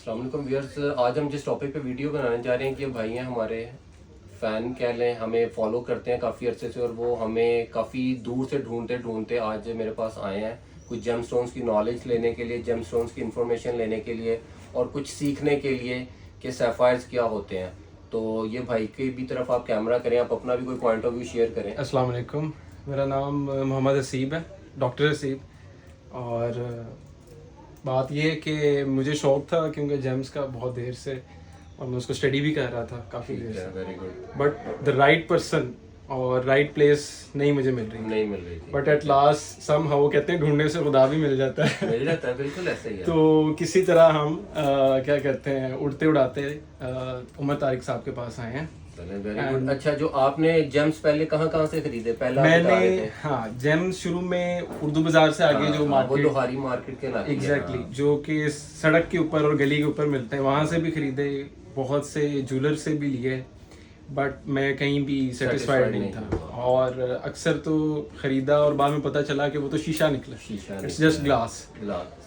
अस्सलाम वालेकुम व्यूअर्स, आज हम जिस टॉपिक पे वीडियो बनाने जा रहे हैं कि भाई हैं हमारे फ़ैन कह लें, हमें फॉलो करते हैं काफ़ी अरसे से और वो हमें काफ़ी दूर से ढूंढते ढूंढते आज मेरे पास आए हैं कुछ जेम स्टोन्स की नॉलेज लेने के लिए, जेम स्टोन्स की इन्फॉर्मेशन लेने के लिए और कुछ सीखने के लिए कि सैफायर्स क्या होते हैं। तो ये भाई की भी तरफ आप कैमरा करें, आप अपना भी कोई पॉइंट ऑफ व्यू शेयर करें। अस्सलाम वालेकुम, मेरा नाम मोहम्मद हसीब है, डॉक्टर हसीब। और बात ये है कि मुझे शौक़ था क्योंकि जेम्स का बहुत देर से, और मैं उसको स्टडी भी कर रहा था काफ़ी देर से। Very good. But the right person और राइट प्लेस नहीं मुझे मिल रही थी। But at last somehow कहते हैं ढूंढने से खुदा भी मिल जाता है। बिल्कुल ऐसे ही है। तो किसी तरह हम क्या कहते हैं उड़ते उड़ाते उमर तारिक साहब के पास आए हैं। अच्छा, जो आपने जेम्स पहले कहाँ से खरीदे? पहला मैंने जेम्स शुरू में उर्दू बाजार से आगे जो मार्केट, वो लोहारी मार्केट के नाम एग्जैक्टली जो कि सड़क के ऊपर और गली के ऊपर मिलते हैं, वहाँ से भी खरीदे, बहुत से ज्वेलर से भी लिए, बट मैं कहीं भी सेटिस्फाइड नहीं था। और अक्सर तो खरीदा और बाद में पता चला कि वो तो शीशा निकला, इट्स जस्ट ग्लास।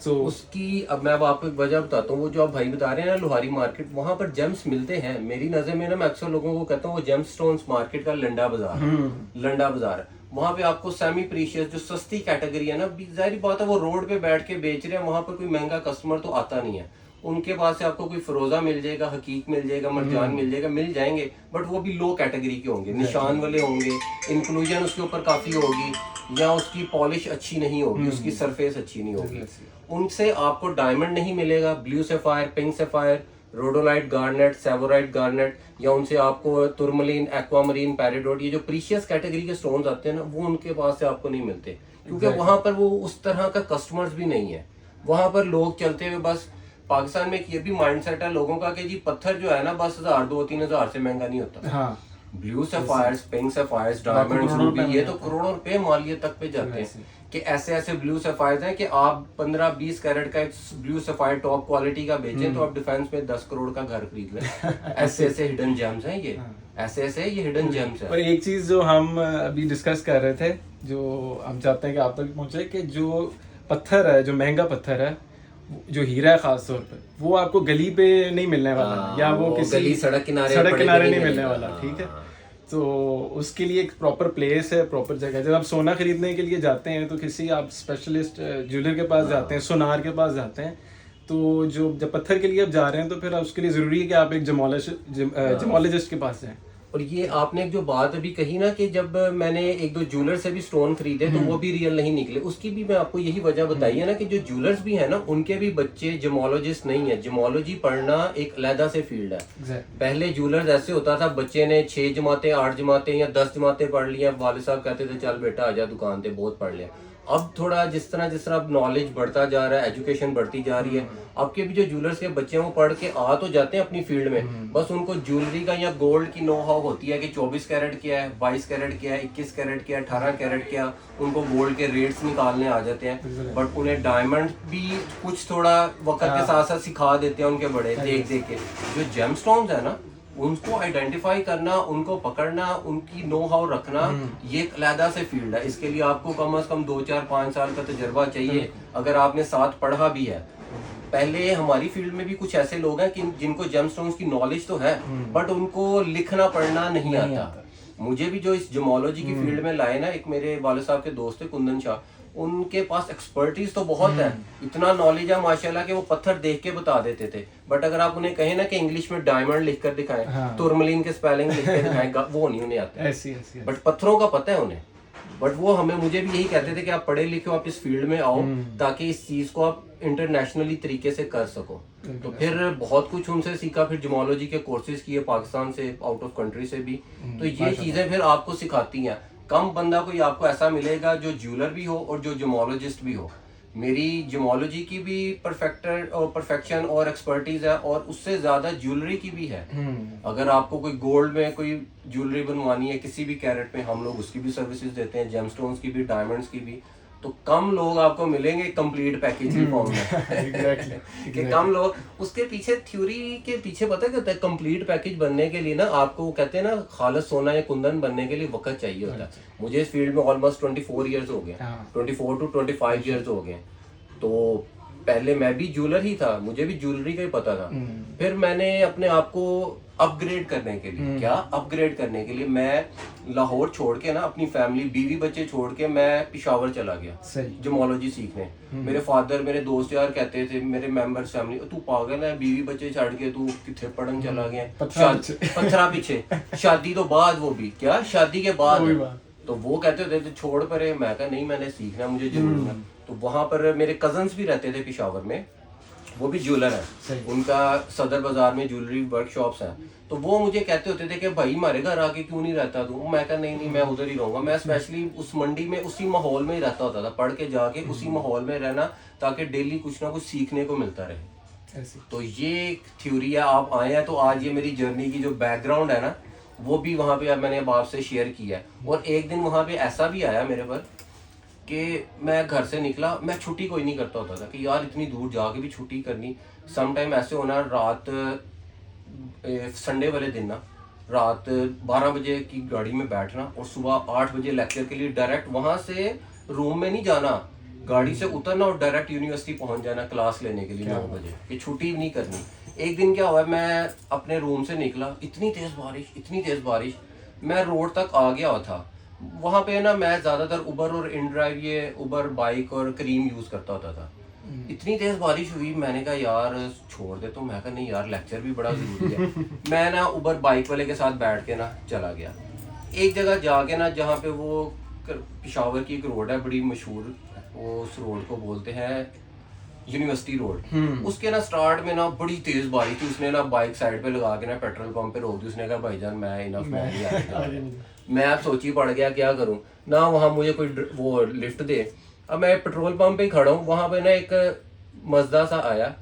तो उसकी अब मैं आपको एक वजह बताता हूँ। वो जो आप भाई बता रहे हैं ना लोहारी मार्केट, वहाँ पर जेम्स मिलते हैं। मेरी नज़र में ना, मैं अक्सर लोगों को कहता हूँ वो जेम्स स्टोन्स मार्केट का लंडा बाजार है। वहाँ पे आपको सेमी प्रीशियस जो सस्ती कैटेगरी है ना, जाहिर बात है वो रोड पे बैठ के बेच रहे हैं, वहाँ पर कोई महंगा कस्टमर तो आता नहीं है। उनके पास से आपको कोई फरोजा मिल जाएगा, हकीक मिल जाएगा, मरजान मिल जाएगा, मिल जाएंगे, बट वो भी लो कैटेगरी के होंगे, निशान वाले होंगे, इंक्लूजन उसके ऊपर काफी होगी, या उसकी पॉलिश अच्छी नहीं होगी, उसकी सरफेस अच्छी नहीं होगी। उनसे आपको डायमंड नहीं मिलेगा, blue sapphire, pink sapphire, rhodolite garnet, tsavorite garnet, या उनसे आपको तुरमलीन, एक्वामरीन, पैराडोट, ये जो प्रीशियस कैटेगरी के स्टोन्स आते हैं ना, वो उनके पास से आपको नहीं मिलते, क्योंकि वहां पर वो उस तरह का कस्टमर्स भी नहीं है। वहां पर लोग चलते हुए बस, पाकिस्तान में ये भी माइंडसेट है लोगों का कि जी पत्थर जो है ना बस 1000, 2-3 हजार से महंगा नहीं होता। हाँ। ब्लू सैफायर्स, पिंक सैफायर्स, डायमंड्स, रूबी, ये तो करोड़ों रुपए मालियत तक पे जाते हैं। कि ऐसे ऐसे ब्लू सैफायर्स हैं कि आप 15-20 कैरेट का एक ब्लू सैफायर टॉप क्वालिटी का बेचें तो आप डिफेंस में 10 करोड़ का घर खरीद लें। ऐसे ऐसे हिडन जेम्स हैं ये, ऐसे ऐसे ये हिडन जेम्स हैं। और एक चीज जो हम अभी डिस्कस कर रहे थे, जो हम चाहते हैं कि आप तक पहुंचे, कि जो पत्थर है, जो महंगा पत्थर है, जो हीरा है खास तौर पे, वो आपको गली पे नहीं मिलने वाला, या वो किसी सड़क किनारे नहीं मिलने वाला। ठीक है, तो उसके लिए एक प्रॉपर प्लेस है, प्रॉपर जगह। जब आप सोना खरीदने के लिए जाते हैं तो किसी आप स्पेशलिस्ट ज्वेलर के पास जाते हैं, सुनार के पास जाते हैं, तो जब पत्थर के लिए आप जा रहे हैं तो फिर उसके लिए ज़रूरी है कि आप एक जमोलॉजिस्ट के पास जाएं। और ये आपने एक जो बात अभी कही ना कि जब मैंने एक दो ज्वेलर से भी स्टोन खरीदे तो वो भी रियल नहीं निकले, उसकी भी मैं आपको यही वजह बताई है ना कि जो ज्वेलर्स भी है ना, उनके भी बच्चे जमोलॉजिस्ट नहीं है। जमोलॉजी पढ़ना एक अलहदा से फील्ड है। पहले ज्वेलर्स ऐसे होता था, बच्चे ने 6 जमातें, 8 जमातें या 10 जमातें पढ़ लिया, वालिद साहब कहते थे चल बेटा आजा दुकान पे, बहुत पढ़ लिया। अब थोड़ा जिस तरह अब नॉलेज बढ़ता जा रहा है, एजुकेशन बढ़ती जा रही है, अब के भी जो ज्वेलर्स के बच्चे हैं वो पढ़ के आ तो जाते हैं अपनी फील्ड में, बस उनको ज्वेलरी का या गोल्ड की नो हाउ होती है कि 24 कैरेट क्या है, 22 कैरेट क्या है, 21 कैरेट क्या है, 18 कैरेट क्या, उनको गोल्ड के रेट्स निकालने आ जाते हैं। बट उन्हें डायमंड भी कुछ थोड़ा वक्त के साथ साथ सिखा देते हैं उनके बड़े, देख देख के। जो जेम स्टोन्स है ना, उनको आइडेंटिफाई करना, उनको पकड़ना, उनकी नो हाउ रखना, ये एक अलहदा से फील्ड है। इसके लिए आपको कम से कम 2-4-5 साल का तजर्बा चाहिए, अगर आपने साथ पढ़ा भी है। पहले हमारी फील्ड में भी कुछ ऐसे लोग हैं कि जिनको जेमस्टोन्स की नॉलेज तो है, बट उनको लिखना पढ़ना नहीं आता। मुझे भी जो इस जमोलॉजी की फील्ड में लाए ना, एक मेरे वाले साहब के दोस्त थे कुंदन शाह, उनके पास एक्सपर्टीज तो बहुत है, इतना नॉलेज है माशाल्लाह कि वो पत्थर देख के बता देते थे। बट अगर आप उन्हें कहें ना कि इंग्लिश में डायमंड लिख कर दिखाएं, तुरमलीन के स्पेलिंग लिख कर दिखाएं, वो नहीं उन्हें आता। बट पत्थरों का पता है उन्हें। बट वो मुझे भी यही कहते थे कि आप पढ़े लिखे हो, आप इस फील्ड में आओ ताकि इस चीज को आप इंटरनेशनली तरीके से कर सको। तो फिर बहुत कुछ उनसे सीखा, फिर जमोलॉजी के कोर्सेज किए पाकिस्तान से, आउट ऑफ कंट्री से भी। तो ये चीजें फिर आपको सिखाती हैं। कम बंदा कोई आपको ऐसा मिलेगा जो ज्वेलर भी हो और जो जमोलॉजिस्ट भी हो। मेरी जमोलॉजी की भी परफेक्शन और एक्सपर्टीज है, और उससे ज्यादा ज्वेलरी की भी है। अगर आपको कोई गोल्ड में कोई ज्वेलरी बनवानी है किसी भी कैरेट में, हम लोग उसकी भी सर्विसेज देते हैं, जेमस्टोन्स की भी, डायमंड्स की भी। तो कम लोग आपको मिलेंगे कंप्लीट पैकेज की फॉर्म में कि कम लोग। उसके पीछे थ्योरी के पीछे पता क्या होता है, कंप्लीट पैकेज बनने के लिए ना आपको कहते हैं ना खालिस सोना या कुंदन बनने के लिए वक्त चाहिए होता है। मुझे इस फील्ड में ऑलमोस्ट 24 ईयर्स हो गए, 24 to 25 ईयर्स हो गए। तो पहले मैं भी ज्वेलर ही था, मुझे भी ज्वेलरी का ही पता था। फिर मैंने अपने आप को अपग्रेड करने के लिए, क्या अपग्रेड करने के लिए मैं लाहौर छोड़ के ना, अपनी फैमिली बीवी बच्चे छोड़ के मैं पेशावर चला गया जमोलॉजी सीखने। मेरे फादर, मेरे दोस्त यार कहते थे, मेरे मेंबर्स फैमिली, तू पागल है, बीवी बच्चे छड़ के तू किथे पढ़न चला गया, पत्थरा पीछे, शादी तो बाद, वो भी क्या शादी के बाद। तो वो कहते थे छोड़ परे, मैं कहा नहीं मैंने सीखना, मुझे जरूर है। तो वहां पर मेरे कजन्स भी रहते थे पेशावर में, वो भी ज्वेलर है, उनका सदर बाजार में ज्वेलरी वर्कशॉप्स हैं। तो वो मुझे कहते होते थे कि भाई हमारे घर आके क्यों नहीं रहता तू। मैं कहा नहीं मैं उधर ही रहूंगा। मैं स्पेशली उस मंडी में उसी माहौल में ही रहता होता था, पढ़ के जाके उसी माहौल में रहना, ताकि डेली कुछ ना कुछ सीखने को मिलता रहे। तो ये एक थ्योरी है। आप आए हैं तो आज ये मेरी जर्नी की जो बैकग्राउंड है ना, वो भी वहाँ पे मैंने अब आपसे शेयर किया है। और एक दिन वहाँ पे ऐसा भी आया मेरे पर कि मैं घर से निकला, मैं छुट्टी कोई नहीं करता होता था कि यार इतनी दूर जाके भी छुट्टी करनी। सम टाइम ऐसे होना, रात संडे वाले दिन ना, रात 12 बजे की गाड़ी में बैठना और सुबह 8 बजे लेक्चर के लिए डायरेक्ट वहाँ से रूम में नहीं जाना, गाड़ी से उतरना और डायरेक्ट यूनिवर्सिटी पहुँच जाना क्लास लेने के लिए 9 बजे, ये छुट्टी नहीं करनी। एक दिन क्या हुआ, मैं अपने रूम से निकला, इतनी तेज बारिश, मैं रोड तक आ गया था। वहाँ पे ना मैं ज्यादातर उबर और इनड्राइव, ये उबर बाइक और क्रीम यूज करता होता था। इतनी तेज बारिश हुई, मैंने कहा यार छोड़ दे। तो मैं कहा नहीं यार लेक्चर भी बड़ा जरूरी है। मैं ना उबर बाइक वाले के साथ बैठ के ना चला गया एक जगह जाके ना, जहाँ पे वो पेशावर की एक रोड है बड़ी मशहूर, वो उस रोड को बोलते हैं यूनिवर्सिटी रोड। उसके ना स्टार्ट में ना बड़ी तेज बारिश थी। उसने ना बाइक साइड पे लगा के ना पेट्रोल पंप पे रोक दी। उसने कहा भाईजान मैं इनफ नहीं आएगा। मैं अब सोची पड़ गया क्या करूं ना, वहां मुझे कोई वो लिफ्ट दे। अब मैं पेट्रोल पंप पे खड़ा हूँ, वहां पे ना एक मजदा सा आया,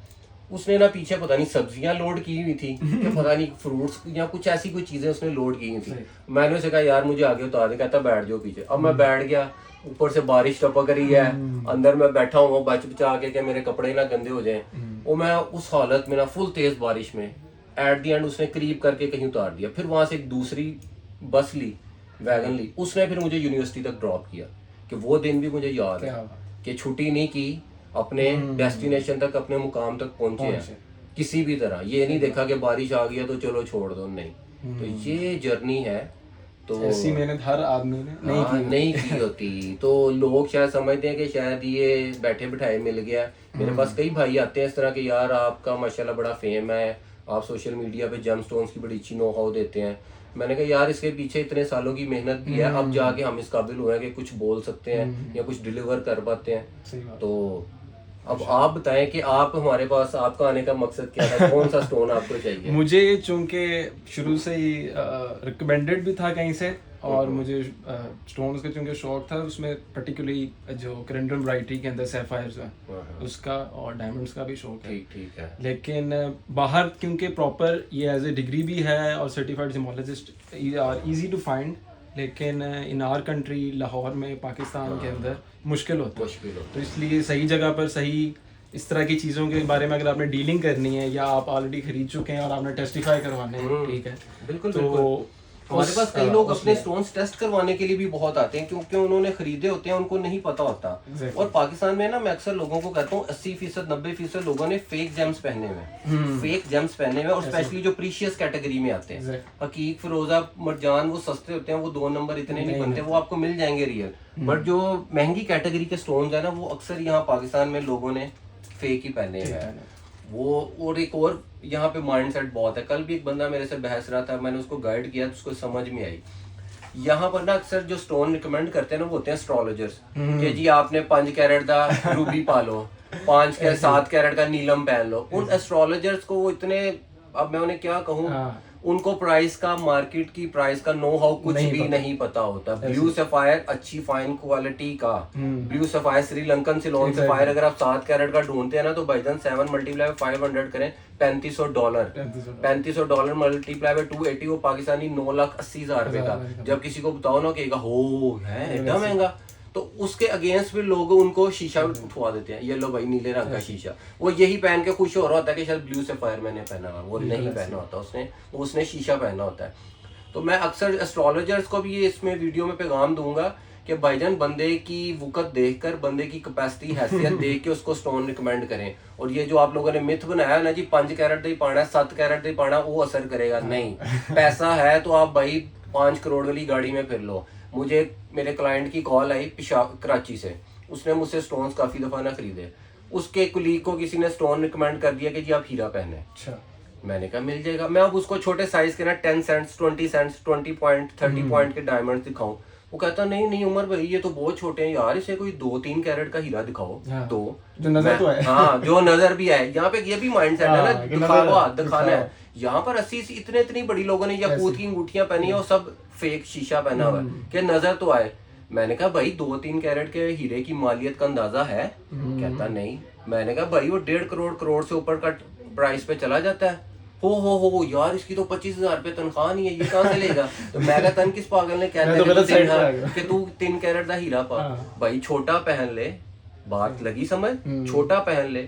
उसने ना पीछे पता नहीं सब्जियां लोड की हुई थी या पता नहीं फ्रूट्स या कुछ ऐसी कोई चीजें उसने लोड की हुई थी। मैंने उसे कहा यार मुझे आगे उतार दे, कहता बैठ जाओ पीछे। अब मैं बैठ गया, ऊपर से बारिश टपक रही है, अंदर मैं बैठा हूँ बच बचा के मेरे कपड़े ना गंदे हो जाएं। और मैं उस हालत में ना फुल तेज बारिश में एट दी एंड उसने करीब करके कहीं उतार दिया। फिर वहां से एक दूसरी बस ली, वैगन ली, उसने फिर मुझे यूनिवर्सिटी तक ड्रॉप किया। कि वो दिन भी मुझे याद है कि छुट्टी नहीं की, अपने डेस्टिनेशन तक, अपने मुकाम तक पहुंचे हैं किसी भी तरह। ये नहीं देखा कि बारिश आ गई तो चलो छोड़ दो, नहीं। तो ये जर्नी है। तो ऐसी मेहनत हर आदमी ने नहीं की होती। तो लोग शायद समझते हैं कि शायद ये बैठे बिठाए मिल गया। मेरे पास कई भाई आते हैं इस तरह के, यार आपका माशाल्लाह बड़ा फेम है, आप सोशल मीडिया पे जेमस्टोन्स की बड़ी अच्छी नो हाउ देते हैं। मैंने कहा यार इसके पीछे इतने सालों की मेहनत भी है, अब जाके हम इस काबिल हुए हैं कि कुछ बोल सकते हैं या कुछ डिलीवर कर पाते हैं। तो अब आप बताएं कि आप हमारे पास, आपका आने का मकसद क्या है, कौन सा स्टोन आपको चाहिए? मुझे चूंकि शुरू से ही रिकमेंडेड भी था कहीं से, और मुझे स्टोन्स का चूंकि शौक था, उसमें पर्टिकुलरली जो करेंडम ब्राइटरी के अंदर सैफायर्स है उसका और डायमंड्स का भी शौक है। ठीक है। लेकिन बाहर क्योंकि प्रॉपर ये एज ए डिग्री भी है और certified gemologist are easy to find, लेकिन इन आवर कंट्री लाहौर में पाकिस्तान के अंदर मुश्किल होता है। तो इसलिए सही जगह पर सही इस तरह की चीज़ों के बारे में अगर आपने डीलिंग करनी है या आप ऑलरेडी खरीद चुके हैं और आपने टेस्टिफाई करवाने हैं, ठीक है, बिल्कुल। तो हमारे पास कई लोग अपने स्टोन्स टेस्ट करवाने के लिए भी बहुत आते हैं, क्योंकि उन्होंने खरीदे होते हैं, उनको नहीं पता होता। और पाकिस्तान में ना मैं अक्सर लोगों को कहता हूँ 80% 90% लोगों ने फेक जेम्स पहने हुए, और स्पेशली जो प्रीशियस कैटेगरी में आते हैं, हकीक, फिरोजा, मरजान, वो सस्ते होते हैं, वो 2 नंबर इतने नहीं बनते, वो आपको मिल जाएंगे रियल। बट जो महंगी कैटेगरी के स्टोन्स है ना, वो अक्सर यहाँ पाकिस्तान में लोगों ने फेक ही पहने हैं वो। और एक और यहाँ पे माइंडसेट बहुत है। कल भी एक बंदा मेरे से बहस रहा था, मैंने उसको गाइड किया तो उसको समझ में आई। यहाँ पर ना अक्सर जो स्टोन रिकमेंड करते हैं ना, वो होते हैं एस्ट्रोलॉजर्स, कि जी आपने 5 कैरेट का रूबी पा लो, 7 कैरेट का नीलम पहन लो। उन एस्ट्रोलॉजर्स को वो इतने, अब मैं उन्हें क्या कहूँ, उनको प्राइस का, मार्केट की प्राइस का नो हाउ कुछ भी नहीं पता होता। ब्लू सफायर अच्छी फाइन क्वालिटी का, blue sapphire Sri Lankan Ceylon sapphire अगर आप 7 कैरेट का ढूंढते हैं ना, तो भाईजान 7 × 500 करें $3500, $3500 मल्टीप्लाई बाय 280, वो पाकिस्तानी 9,80,000 रुपए का। जब किसी को बताओ ना, कहेगा हो है इतना महंगा, तो उसके अगेंस्ट भी लोग उनको शीशा उठवा देते हैं, ये लो भाई नीले रंग का शीशा। वो यही पहन के खुश हो रहा होता है कि शायद ब्लू सफायर मैंने पहना हुआ, वो नहीं पहना होता उसने शीशा पहना होता है। तो मैं अक्सर एस्ट्रोलॉजर्स को भी ये इसमें वीडियो में पैगाम दूंगा कि भाईजान बंदे की वक़्त देखकर, बंदे की कैपेसिटी हैसियत देख के उसको स्टोन रिकमेंड करें। और ये जो आप लोगों ने मिथ बनाया ना जी 5 कैरेट दे पाना 7 कैरेट दे पाना वो असर करेगा नहीं। पैसा है तो आप भाई 5 करोड़ वाली गाड़ी में फिर लो। मुझे मेरे क्लाइंट की कॉल आई कराची से, उसने मुझसे स्टोन्स काफ़ी दफ़ा ना खरीदे, उसके कुलीग को किसी ने स्टोन रिकमेंड कर दिया कि जी आप हीरा पहने। अच्छा, मैंने कहा मिल जाएगा। मैं अब उसको छोटे साइज के ना 10 सेंट्स 20 सेंट्स 20 पॉइंट 30 पॉइंट के डायमंड दिखाऊं, वो कहता नहीं नहीं उमर भाई ये तो बहुत छोटे हैं यार, इसे कोई 2-3 कैरेट का हीरा दिखाओ। हाँ, तो जो नजर तो है। हाँ जो नजर भी है, यहाँ पे ये भी माइंड सेट है ना, कि दिखाओ नजर हाथ दिखाना दिखाओ। है। यहाँ पर 80 इतनी बड़ी लोगों ने याकूत की अंगूठियां पहनी है और सब फेक शीशा पहना हुआ है कि नजर तो आए। मैंने कहा भाई 2-3 कैरेट के हीरे की मालियत का अंदाजा है? कहता नहीं। मैंने कहा भाई वो 1.5 करोड़ से ऊपर का प्राइस पे चला जाता है। हो यार इसकी तो 25,000 रुपये तनख्वाह नहीं है, ये कहाँ से लेगा? तो मैं कहता तन किस पागल ने कहता कि तू 3 कैरेट का हीरा पा। भाई छोटा पहन ले, बात लगी समझ, छोटा पहन ले,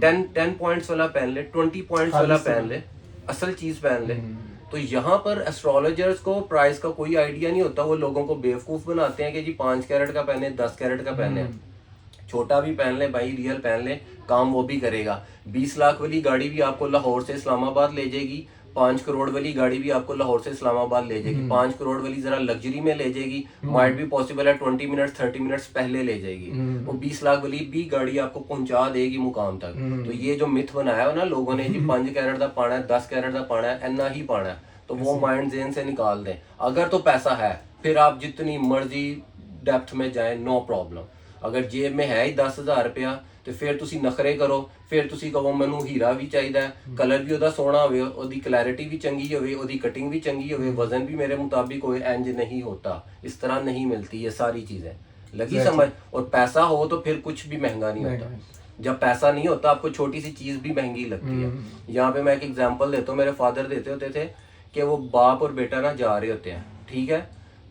10 पॉइंट्स वाला पहन ले, 20 पॉइंट्स वाला पहन ले, असल चीज पहन ले। तो यहाँ पर एस्ट्रोलॉजर्स को प्राइस का कोई आइडिया नहीं होता, वो लोगों को बेवकूफ बनाते हैं कि जी 5 कैरेट का पहने 10 कैरेट का पहने। छोटा भी पहन ले भाई, रियल पहन ले, काम वो भी करेगा। 20 लाख वाली गाड़ी भी आपको लाहौर से इस्लामाबाद ले जाएगी, 5 करोड़ वाली गाड़ी भी आपको लाहौर से इस्लामाबाद ले जाएगी। 5 करोड़ वाली जरा लग्जरी में ले जाएगी, माइट भी पॉसिबल है 20 मिनट्स 30 मिनट्स पहले ले जाएगी। वो 20 लाख वाली भी गाड़ी आपको पहुंचा देगी मुकाम तक। तो ये जो मिथ बनाया है ना लोगों ने जी 5 कैरेट का पाना है 10 कैरेट का पाना है इतना ही पाना है, तो वो माइंड जेन से निकाल दें। अगर तो पैसा है फिर आप जितनी मर्जी डेप्थ में जाए, नो प्रॉब्लम। अगर जेब में है ही 10,000 रुपया तो फिर तुसी नखरे करो, फिर तुसी कहो मैनू हीरा भी चाहिए, कलर भी ओदा सोहना होवे, ओदी क्लैरिटी भी चंगी होवे, ओदी कटिंग भी चंगी होवे, वजन भी मेरे मुताबिक होवे, इंज नहीं होता, इस तरह नहीं मिलती ये सारी चीजें। लगी समझ? और पैसा हो तो फिर कुछ भी महंगा नहीं होता। जब पैसा नहीं होता आपको छोटी सी चीज भी महंगी लगती है। यहाँ पे मैं एक एग्जांपल देता हूँ, मेरे फादर देते होते थे कि वो बाप और बेटा ना जा रहे होते हैं, ठीक है,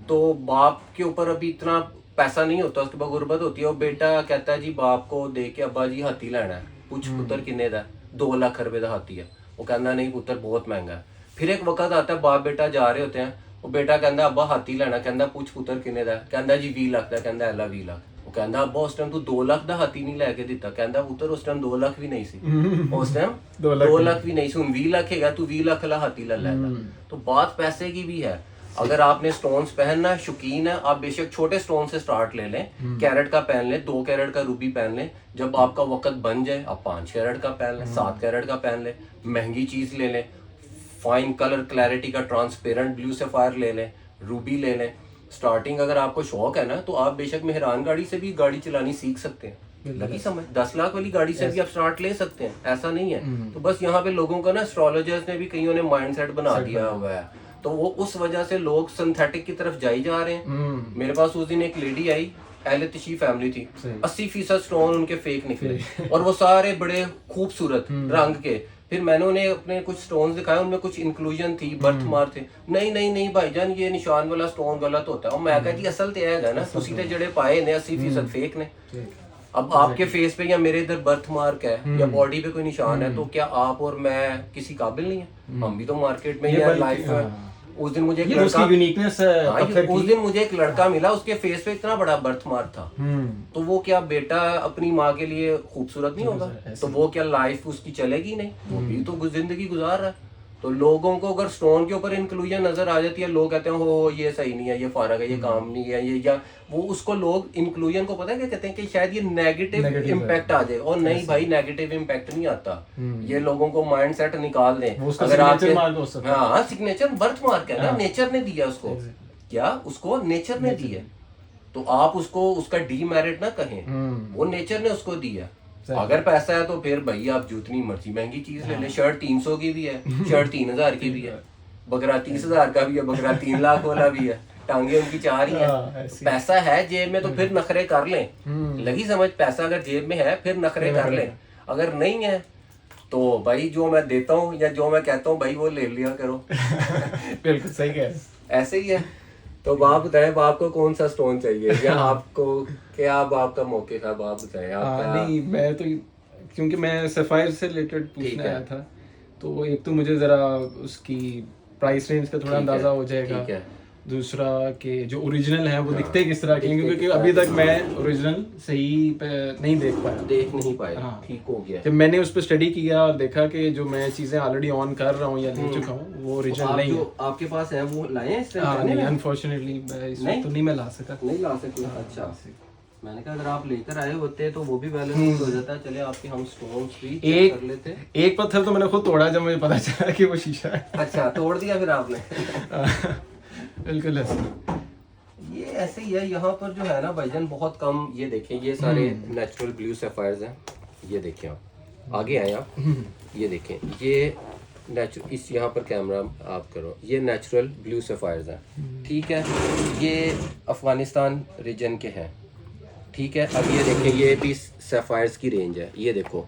तो बाप के ऊपर अभी इतना पैसा नहीं होता, उसके बाद गुर्बत होती है, और बेटा कहता है जी बाप को देख के अब्बा जी हाथी लेना है, पूछ पुत्र किन्ने दा? 2 लाख रुपए का हाथी है। वो कहना नहीं पुत्र बहुत महंगा है। फिर एक वक्त आता है बाप बेटा जा रहे होते हैं, वो बेटा कहता अब्बा हाथी लेना, कहता पूछ पुत्र किन्ने दा? कहता जी 20 लाख का, कहता एला 20 लाख। वो कहता अब्बा उस टाइम तू 2 लाख का हाथी नहीं लैके दिता, कहता पुत्र उस टाइम 2 लाख भी नहीं सी, उस टाइम 2 लाख भी नहीं सी, 20 लाख है, तू 20 लाख वाला हाथी ले लेता। तो बात पैसे की भी है। अगर आपने स्टोन्स पहनना शौकीन है, आप बेशक छोटे स्टोन से स्टार्ट ले लें, कैरेट का पहन लें, 2 कैरेट का रूबी पहन लें, जब आपका वक्त बन जाए आप 5 कैरेट का पहन लें, 7 कैरेट का पहन लें, महंगी चीज ले लें, फाइन कलर क्लैरिटी का ट्रांसपेरेंट ब्लू सफायर ले लें, रूबी ले लें। स्टार्टिंग अगर आपको शौक है ना तो आप बेशक मेहरान गाड़ी से भी गाड़ी चलानी सीख सकते हैं। लगी समझ? 10 लाख वाली गाड़ी से भी आप स्टार्ट ले सकते हैं, ऐसा नहीं है। तो बस यहाँ पे लोगों का ना एस्ट्रोलॉजर्स ने भी कईयों ने माइंडसेट बना दिया हुआ है, तो वो उस वजह से लोग सिंथेटिक की तरफ जाई जा रहे हैं। मेरे पास उस दिन एक लेडी आई, अहले तशी फैमिली थी, 80% स्टोन उनके फेक निकले और वो सारे बड़े खूबसूरत रंग के। फिर मैंने उन्हें अपने कुछ स्टोन्स दिखाए, उनमें कुछ इंक्लूजन थी, बर्थ मार्क थे। नहीं भाईजान ये निशान वाला स्टोन गलत होता है। और मैं कहा जी असल तो है ना, तुसी ते जड़े पाए ने 80% फेक ने। अब आपके फेस पे या मेरे इधर बर्थ मार्क है या बॉडी पे कोई निशान है, तो क्या आप और मैं किसी काबिल नहीं है? हम भी तो मार्केट में या लाइफ में। उस दिन मुझे एक लड़का, यूनिकनेस है, उस दिन मुझे एक लड़का मिला, उसके फेस पे इतना बड़ा बर्थ मार्क था। तो वो क्या बेटा अपनी माँ के लिए खूबसूरत नहीं होगा? तो वो क्या लाइफ उसकी चलेगी नहीं? वो भी तो जिंदगी गुजार रहा है। तो लोगों को अगर स्टोन के ऊपर इंक्लूजन नजर आ जाती है, लोग कहते हैं हो ये सही नहीं है, ये फारग है, ये काम नहीं है, ये या वो उसको लोग इंक्लूजन को पता है क्या कहते हैं कि शायद ये नेगेटिव इम्पैक्ट आ जाए। और नहीं भाई नेगेटिव इम्पैक्ट नहीं आता। ये लोगों को माइंड सेट निकाल दें। अगर आपके हाँ सिग्नेचर बर्थ मार्क है ना, नेचर ने दिया उसको, क्या उसको नेचर ने दिया, तो आप उसको उसका डीमेरिट ना कहें, वो नेचर ने उसको दिया। अगर पैसा है तो फिर भाई आप जितनी मर्जी महंगी चीज ले ले, शर्ट 300 की भी है, शर्ट 3000 की भी है, बकरा 30,000 का भी है, बकरा 3 लाख वाला भी है, टांगे उनकी 4 ही है। पैसा है जेब में तो फिर नखरे कर लें। लगी समझ? पैसा अगर जेब में है फिर नखरे कर लें, अगर नहीं है तो भाई जो मैं देता हूँ या जो मैं कहता हूँ भाई वो ले लिया करो। बिल्कुल सही कह रहे हैं। ऐसे ही है। तो बाप बताएं बाप को कौन सा स्टोन चाहिए, या आपको क्या बाप का मौके था, बाप बताएं आप। नहीं मैं तो क्योंकि मैं सफायर से रिलेटेड पूछने आया था, तो एक तो मुझे जरा उसकी प्राइस रेंज का थोड़ा अंदाजा हो जाएगा, दूसरा कि जो ओरिजिनल है वो दिखते किस तरह के हैं, क्योंकि अभी तक मैं ओरिजिनल सही पे नहीं देख नहीं पाया। हाँ। ठीक हो गया। जब मैंने उस पर स्टडी किया और देखा कि जो मैं चीज़ें ऑलरेडी ऑन कर रहा हूँ या ले चुका हूँ वो ओरिजिनल नहीं है। आपके पास है वो लाए हैं इस हाँ नहीं, अनफॉर्चुनेटली इसमें तो नहीं मैं ला सका। नहीं ला सकते। अच्छा, मैंने कहा अगर आप लेकर आए होते तो वो भी बैलेंस हो जाता। चले आपके हम स्टोन्स भी चेक कर लेते। एक पत्थर तो मैंने खुद तोड़ा जब मुझे पता चला कि वो शीशा है। अच्छा, तोड़ दिया फिर आपने? बिल्कुल ऐसे। ये ऐसे ही है यहाँ पर जो है ना भाईजान, बहुत कम। ये देखें, ये सारे नेचुरल ब्लू सैफायर्स हैं। ये देखें, आप आगे आए आप, ये देखें, ये नेचुरल, इस यहाँ पर कैमरा आप करो, ये नेचुरल ब्लू सैफायर्स हैं। ठीक है, ये अफगानिस्तान रीजन के हैं। ठीक है, अब ये देखें, ये भी सैफायर्स की रेंज है। ये देखो,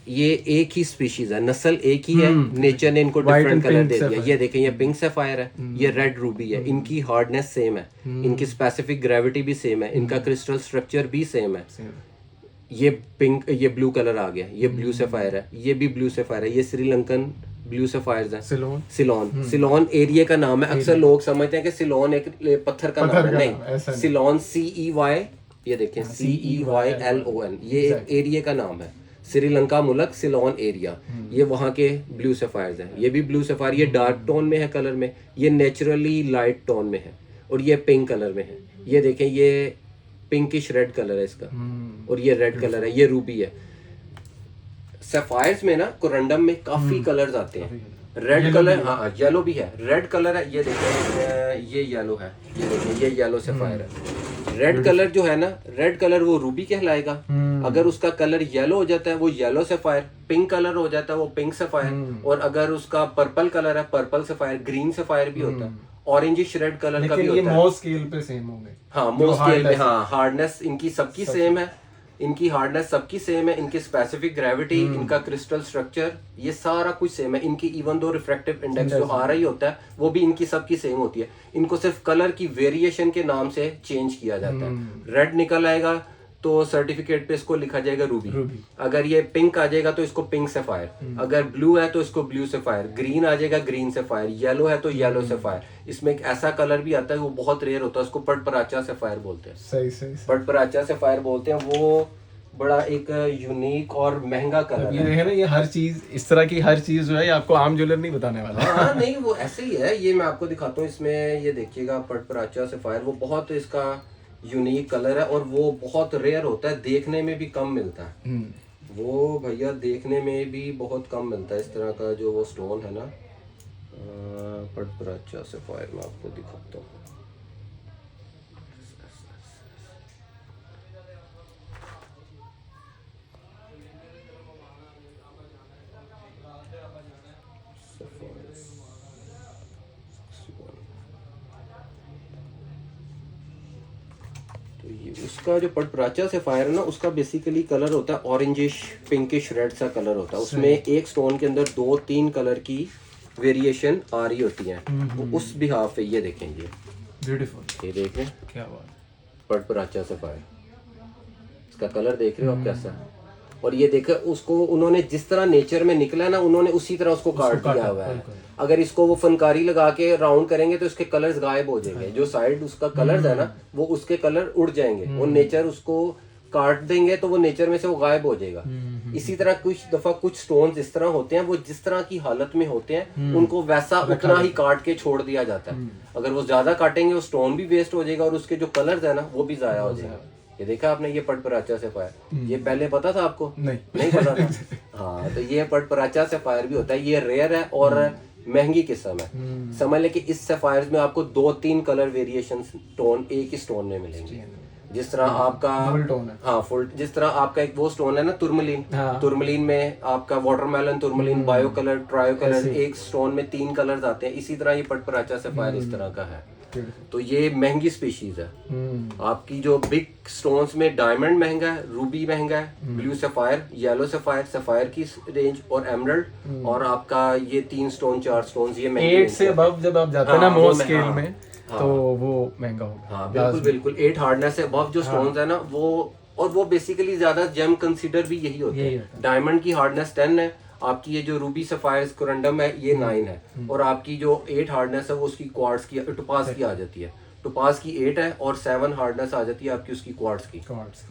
ये एक ही स्पीशीज है, नस्ल एक ही है, नेचर ने इनको डिफरेंट कलर दे दिया। ये देखें, ये पिंक सैफायर है, ये रेड रूबी है। इनकी हार्डनेस सेम है, इनकी स्पेसिफिक ग्रेविटी भी सेम है, इनका क्रिस्टल स्ट्रक्चर भी सेम है। ये पिंक, ये ब्लू कलर आ गया, ये ब्लू सैफायर है, ये भी ब्लू सैफायर है। ये श्रीलंकन ब्लू सैफायर्स हैं। सिलोन एरिया का नाम है। अक्सर लोग समझते हैं कि सिलोन एक पत्थर का नाम है। नहीं, सिलोन CEY, ये देखें CEYLON, ये एक एरिया का नाम है। श्रीलंका मुल्क, सिलोन एरिया, ये वहाँ के ब्लू सैफायर्स हैं। ये भी ब्लू सैफायर, ये डार्क टोन में है कलर में, ये नेचुरली लाइट टोन में है, और ये पिंक कलर में है। ये देखें, ये पिंकिश रेड कलर है इसका, और ये रेड कलर है, ये रूबी है। सैफायर्स में ना, कोरंडम में काफी कलर्स आते हैं। रेड कलर, हाँ येलो भी है, रेड कलर है। ये देखें, ये येलो है, ये देखें, ये येलो सैफायर है। रेड कलर जो है ना, रेड कलर वो रूबी कहलाएगा। अगर उसका कलर येलो हो जाता है वो येलो सैफायर, पिंक कलर हो जाता है वो पिंक सैफायर, और अगर उसका पर्पल कलर है पर्पल सैफायर, ग्रीन सैफायर भी होता है, ऑरेंजिश रेड कलर का भी होता है। मो स्केल पे सेम होंगे। हाँ, मो स्केल पे, हाँ, हार्डनेस इनकी सबकी सेम है, इनकी हार्डनेस सबकी सेम है, इनकी स्पेसिफिक ग्रेविटी, इनका क्रिस्टल स्ट्रक्चर, ये सारा कुछ सेम है। इनकी इवन दो रिफ्रैक्टिव इंडेक्स जो आ रही होता है वो भी इनकी सबकी सेम होती है। इनको सिर्फ कलर की वेरिएशन के नाम से चेंज किया जाता है। रेड निकल आएगा तो सर्टिफिकेट पे इसको लिखा जाएगा रूबी। अगर ये पिंक आ जाएगा तो इसको पिंक सैफायर, अगर ब्लू है तो इसको ब्लू सैफायर, ग्रीन आ जाएगा ग्रीन सैफायर, येलो है तो येलो सैफायर। इसमें एक ऐसा कलर भी आता है वो बहुत रेयर होता है, उसको पटपराचा सैफायर बोलते हैं। सही। पटपराचा सैफायर बोलते हैं। वो बड़ा एक यूनिक और महंगा कलर ये है ना, ये हर चीज इस तरह की हर चीज जो है आपको आम ज्वेलर नहीं बताने वाला। हाँ नहीं, वो ऐसे ही है। ये मैं आपको दिखाता हूँ, इसमें ये देखिएगा पटपराचा सैफायर, वो बहुत इसका यूनिक कलर है और वो बहुत रेयर होता है, देखने में भी कम मिलता है। वो भैया देखने में भी बहुत कम मिलता है इस तरह का जो वो स्टोन है ना, पटपराचा सैफायर मैं आपको दिखाता हूँ। तो ये उसका जो पटपराचा सैफायर है ना, उसका बेसिकली कलर होता है ऑरेंजिश पिंकिश रेड सा कलर होता है। उसमें एक स्टोन के अंदर 2-3 कलर की वेरिएशन आ रही होती है। तो उस बिहाफ पे ये देखें, ये ब्यूटीफुल, ये देखें, क्या बात, पटपराचा सैफायर, इसका कलर देख रहे हो आप कैसा है। और ये देखो, उसको उन्होंने जिस तरह नेचर में निकला है ना, उन्होंने उसी तरह उसको काट दिया हुआ है। अगर इसको वो फनकारी लगा के राउंड करेंगे तो इसके कलर्स गायब हो जाएंगे। जो साइड उसका कलर्स है ना, वो उसके कलर उड़ जाएंगे। वो नेचर उसको काट देंगे तो वो नेचर में से वो गायब हो जाएगा। इसी तरह कुछ दफा कुछ स्टोन्स इस तरह होते हैं, वो जिस तरह की हालत में होते हैं उनको वैसा उतना ही काट के छोड़ दिया जाता है। अगर वो ज्यादा काटेंगे वो स्टोन भी वेस्ट हो जाएगा और उसके जो कलर्स है ना वो भी जाया हो जाएगा। ये देखा आपने, ये पटपराचा सैफायर, ये पहले पता था आपको? नहीं पता था। हाँ, तो ये पटपराचा सैफायर भी होता है। ये रेयर है और महंगी किस्म है। समझ ले कि इस सैफायर में आपको 2-3 कलर वेरिएशन स्टोन एक ही स्टोन में मिलेंगे। जिस तरह आपका हाँ फुल, जिस तरह आपका एक वो स्टोन है ना तुर्मलिन, तुर्मलिन में आपका watermelon tourmaline, bio colour, trio colour, एक स्टोन में 3 कलर्स आते हैं। इसी तरह ये पटपराचा सैफायर इस तरह का है। तो ये महंगी स्पीशीज है। आपकी जो बिग स्टोन्स में डायमंड महंगा है, रूबी महंगा है, blue sapphire, yellow sapphire, sapphire की रेंज, और एमरल्ड, और आपका ये 3 स्टोन 4 स्टोन ये महंगे। 8 से अबव जब आप जाते हैं ना मो स्केल में, तो वो महंगा होगा। हाँ बिल्कुल 8 हार्डनेस से अबव जो स्टोन्स है ना वो, और वो बेसिकली ज्यादा जेम कंसीडर भी यही होते हैं। डायमंड की हार्डनेस 10 है, आपकी ये जो रूबी सफायर्स कोरंडम है ये 9 है, और आपकी जो 8 हार्डनेस है वो उसकी क्वार्ट्स की टोपाज की आ जाती है। टोपाज की 8 है और 7 हार्डनेस आ जाती है आपकी उसकी क्वार्ट्स की।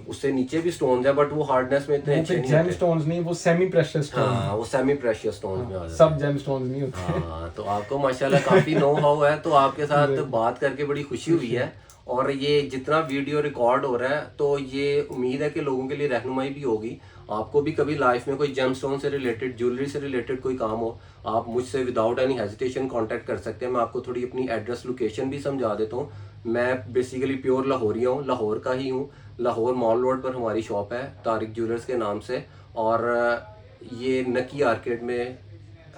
उससे नीचे भी स्टोन्स है बट वो हार्डनेस में इतने अच्छे नहीं जेम होते। स्टोन्स नहीं, वो सेमी प्रेशियस स्टोन, हाँ वो सेमी प्रेशियस स्टोन्स में आ जाते हैं। सब जेम स्टोन्स नहीं होते। हाँ तो आपको माशाल्लाह काफी नो हाउ है, तो आपके साथ बात करके बड़ी खुशी हुई है। और ये जितना वीडियो रिकॉर्ड हो रहा है तो ये उम्मीद है कि लोगों के लिए रहनुमाई भी होगी। आपको भी कभी लाइफ में कोई जेमस्टोन से रिलेटेड, ज्वेलरी से रिलेटेड कोई काम हो, आप मुझसे विदाउट एनी हेजिटेशन कांटेक्ट कर सकते हैं। मैं आपको थोड़ी अपनी एड्रेस लोकेशन भी समझा देता हूँ। मैं बेसिकली प्योर लाहौरिया हूँ, लाहौर का ही हूँ। लाहौर मॉल रोड पर हमारी शॉप है तारिक ज्वेलर्स के नाम से, और ये नकी आर्केड में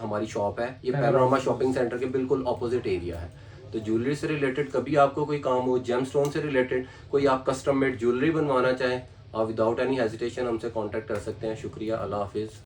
हमारी शॉप है। ये पैनोरामा शॉपिंग सेंटर के बिल्कुल ऑपोजिट एरिया है। तो ज्वेलरी से रिलेटेड कभी आपको कोई काम हो, जेमस्टोन से रिलेटेड कोई आप कस्टम मेड ज्वेलरी बनवाना चाहें, आप विदाउट एनी हेजिटेशन हमसे कांटेक्ट कर सकते हैं। शुक्रिया, अल्लाह हाफिज़।